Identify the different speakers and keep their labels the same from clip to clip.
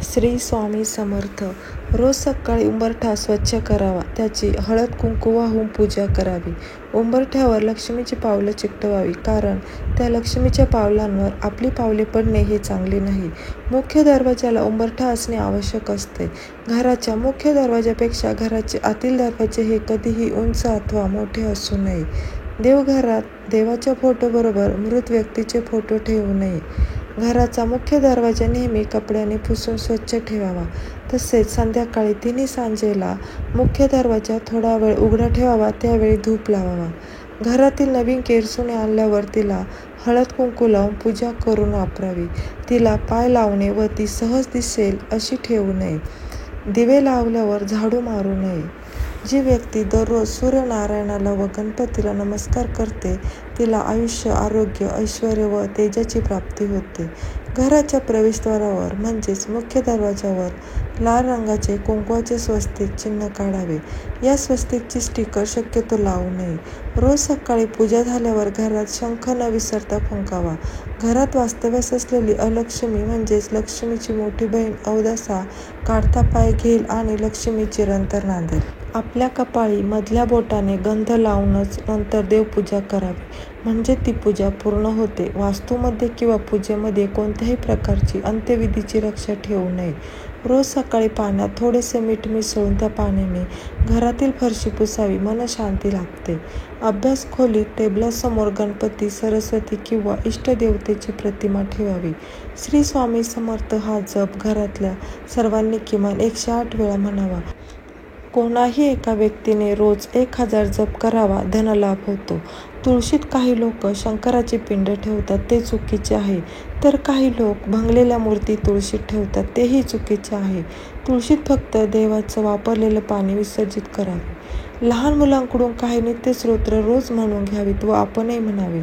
Speaker 1: श्री स्वामी समर्थ. रोज सकाळी उंबरठा स्वच्छ करावा, त्याची हळद कुंकू वाहून पूजा करावी. उंबरठ्यावर लक्ष्मीची पावलं चिकटवावी, कारण त्या लक्ष्मीच्या पावलांवर आपली पावले पडणे हे चांगले नाही. मुख्य दरवाजाला उंबरठा असणे आवश्यक असते. घराच्या मुख्य दरवाजापेक्षा घराचे आतील दरवाजे हे कधीही उंच अथवा मोठे असू नये. देवघरात देवाच्या फोटोबरोबर मृत व्यक्तीचे फोटो ठेवू नये. घराचा मुख्य दरवाजा नेहमी कपड्याने पुसून स्वच्छ ठेवावा. तसेच संध्याकाळी तिन्ही सांजेला मुख्य दरवाजा थोडा वेळ उघडा ठेवावा, त्यावेळी धूप लावावा. घरातील नवीन केरसुणी आणल्यावर तिला हळद कुंकू लावून पूजा करून वापरावी. तिला पाय लावणे व ती सहज दिसेल अशी ठेवू नये. दिवे लावल्यावर झाडू मारू नये. जी व्यक्ती दररोज सूर्यनारायणाला व गणपतीला नमस्कार करते, तिला आयुष्य, आरोग्य, ऐश्वर्य व तेजाची प्राप्ती होते. घराच्या प्रवेशद्वारावर म्हणजेच मुख्य दरवाजावर लाल रंगाचे कुंकवाचे स्वस्तिक चिन्ह काढावे. या स्वस्तिकची स्टिकर शक्यतो लावू नये. रोज सकाळी पूजा झाल्यावर घरात शंख न विसरता फुंकावा. घरात वास्तव्यास असलेली अलक्ष्मी म्हणजेच लक्ष्मीची मोठी बहीण अवदसा काढता पाय घेईल आणि लक्ष्मी चिरंतन नांदेल. आपल्या कपाळी मधल्या बोटाने गंध लावूनच नंतर देवपूजा करावी, म्हणजे ती पूजा पूर्ण होते. वास्तूमध्ये किंवा पूजेमध्ये कोणत्याही प्रकारची अंत्यविधीची रक्षा ठेवू नये. रोज सकाळी पाण्यात थोडेसे मीठ मिसळून त्या पाण्याने घरातील फरशी पुसावी, मनशांती लाभते. अभ्यास खोलीत टेबलासमोर गणपती, सरस्वती किंवा इष्टदेवतेची प्रतिमा ठेवावी. श्री स्वामी समर्थ हा जप घरातल्या सर्वांनी किमान 108 वेळा म्हणावा. कोणाही एका व्यक्तीने रोज 1000 जप करावा, धनलाभ होतो. तुळशीत काही लोक शंकराची पिंड ठेवतात, ते चुकीचे आहे. तर काही लोक भंगलेल्या मूर्ती तुळशीत ठेवतात, तेही चुकीचे आहे. तुळशीत फक्त देवाचं वापरलेलं पाणी विसर्जित करावे. लहान मुलांकडून काही नित्यस्तोत्र रोज म्हणून घ्यावीत व आपणही म्हणावे.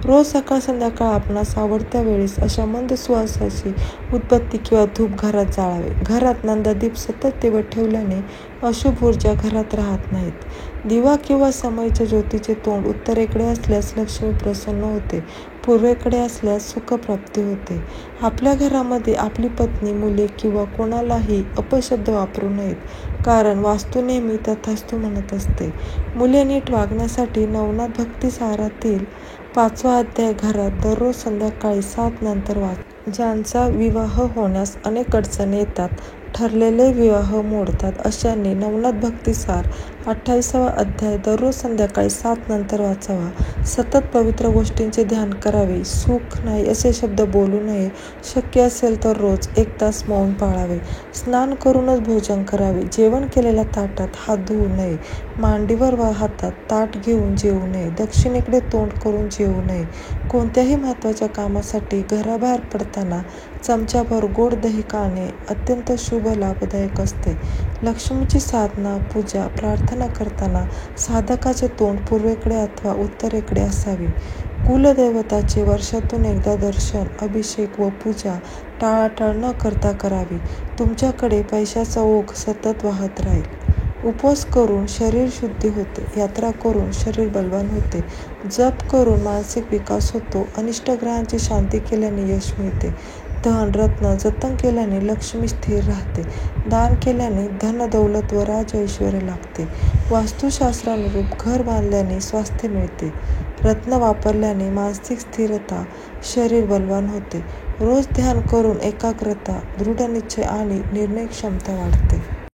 Speaker 1: रोज सकाळ संध्याकाळ आपणास आवडत्या वेळेस अशा मंद सुवासाची उदबत्ती किंवा धूप घरात जाळावे. घरात नंदादीप सतत तेवत ठेवल्याने अशुभ ऊर्जा घरात राहत नाहीत. दिवा किंवा समईच्या ज्योतीचे तोंड उत्तरेकडे असल्यास लक्ष्मी प्रसन्न होते, पूर्वेकडे असल्यास सुखप्राप्ती होते. आपल्या घरामध्ये आपली पत्नी, मुले किंवा कोणालाही अपशब्द वापरू नयेत, कारण वास्तू नेहमी तथास्तु म्हणत असते. मुले नीट वागण्यासाठी नवनाथ भक्तिसारातील 5वा अध्याय घरात दररोज संध्याकाळी 7 नंतर वाचा. ज्यांचा विवाह होण्यास अनेक अडचणी येतात, ठरलेले विवाह मोडतात, अशांनी नवनाथ भक्तिसार 28वा अध्याय दररोज संध्याकाळी 7 नंतर वाचावा. सतत पवित्र गोष्टींचे ध्यान करावे. सुख नाही असे शब्द बोलू नये. शक्य असेल तर रोज 1 तास मौन पाळावे. स्नान करूनच भोजन करावे. जेवण केलेल्या ताटात हात धुवू नये. मांडीवर वा हातात ताट घेऊन जेवू नये. दक्षिणेकडे तोंड करून जेवू नये. कोणत्याही महत्त्वाच्या कामासाठी घराबाहेर पडताना चमच्याभर गोड दही खाणे अत्यंत शुभ लाभदायक असते. लक्ष्मीची साधना, पूजा, प्रार्थना करताना साधकाचे तोंड पूर्वेकडे अथवा उत्तरेकडे असावे. कुलदैवताचे वर्षातून एकदा दर्शन, अभिषेक व पूजा टाळाटाळ न करता करावी. तुमच्याकडे पैशाचा ओघ सतत वाहत राहील. उपवास करून शरीर शुद्धी होते. यात्रा करून शरीर बलवान होते. जप करून मानसिक विकास होतो. अनिष्ट ग्रहांची शांती केल्याने यश मिळते. धन रत्न जतन केल्याने लक्ष्मी स्थिर राहते. दान केल्याने धन दौलत व राज ऐश्वर्य लाभते. वास्तुशास्त्रानुरूप घर बांधल्याने स्वास्थ्य मिळते. रत्न वापरल्याने मानसिक स्थिरता, शरीर बलवान होते. रोज ध्यान करून एकाग्रता, दृढ निश्चय आणि निर्णय क्षमता वाढते.